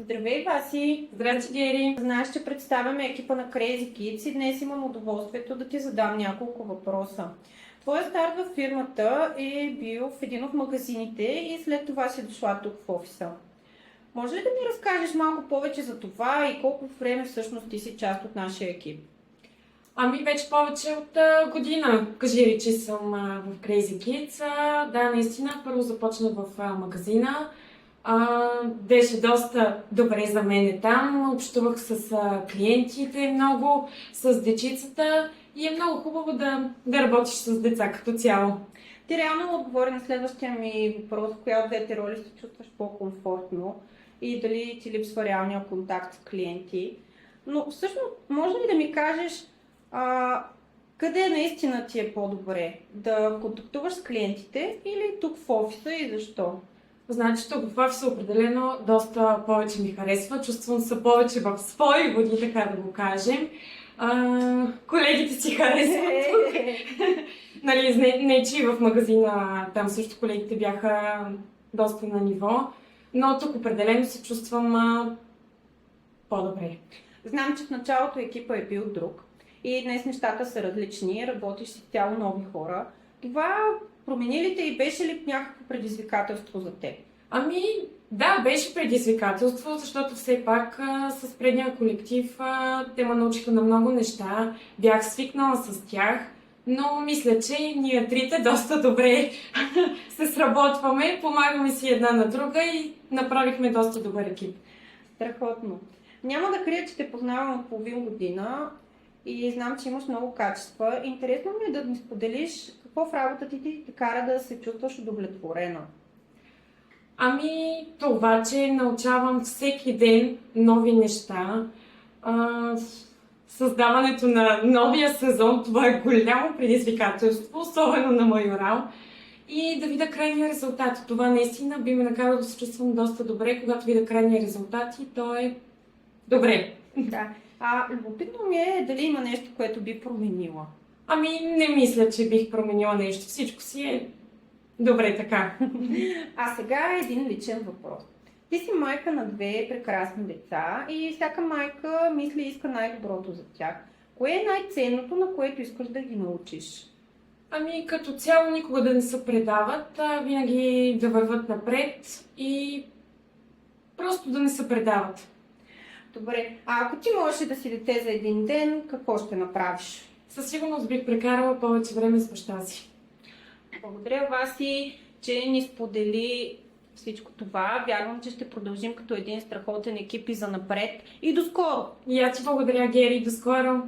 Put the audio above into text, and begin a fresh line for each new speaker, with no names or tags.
Здравей, Васи!
Здрасти, Гери!
Знаеш, че представяме екипа на Crazy Kids и днес имам удоволствието да ти задам няколко въпроса. Твоя старт в фирмата е бил в един от магазините и след това си дошла тук в офиса. Може ли да ми разкажеш малко повече за това и колко време всъщност ти си част от нашия екип?
Ами вече повече от година, кажи речи съм в Crazy Kids. Да, наистина, първо започнах в магазина. Беше доста добре за мен там. Общувах с клиентите много, с дечицата и е много хубаво да работиш с деца като цяло.
Ти реално отговори на следващия ми въпрос, в коя от двете роли се чувстваш по-комфортно и дали ти липсва реалния контакт с клиенти. Но всъщност, може ли да ми кажеш къде наистина ти е по-добре? Да контактуваш с клиентите или тук в офиса и защо?
Значи тук в офиса определено доста повече ми харесва. Чувствам се повече в свои води, така да го кажем. Колегите си харесват тук. Нали, не че и в магазина там също колегите бяха доста на ниво, но тук определено се чувствам по-добре.
Знам, че в началото екипа е бил друг и днес нещата са различни, работиш с цяло нови хора. Това промени ли те и беше ли някакво предизвикателство за теб?
Ами, да, беше предизвикателство, защото все пак с предния колектив те ме научиха на много неща, бях свикнала с тях, но мисля, че ние трите доста добре се сработваме, помагаме си една на друга и направихме доста добър екип.
Страхотно. Няма да крия, че те познавам от половин година и знам, че имаш много качества. Интересно ми е да ми споделиш какво в работата ти те кара да се чувстваш удовлетворена.
Ами, това, че научавам всеки ден нови неща. Създаването на новия сезон, това е голямо предизвикателство, особено на Майорал. И да видя крайния резултат. Това наистина би ме накарало да се чувствам доста добре, когато видя крайния резултат и то е добре.
Да. Любопитно ми е дали има нещо, което би променила.
Ами, не мисля, че бих променила нещо. Всичко си е добре така.
А сега е един личен въпрос. Ти си майка на две прекрасни деца и всяка майка мисли и иска най-доброто за тях. Кое е най-ценното, на което искаш да ги научиш?
Ами, като цяло никога да не се предават, винаги да върват напред и просто да не се предават.
Добре, а ако ти можеш да си дете за един ден, какво ще направиш?
Със сигурност бих прекарала повече време с баща си.
Благодаря, Васи, че ни сподели всичко това. Вярвам, че ще продължим като един страхотен екип и занапред. И до скоро!
И аз ти благодаря, Гери, до скоро!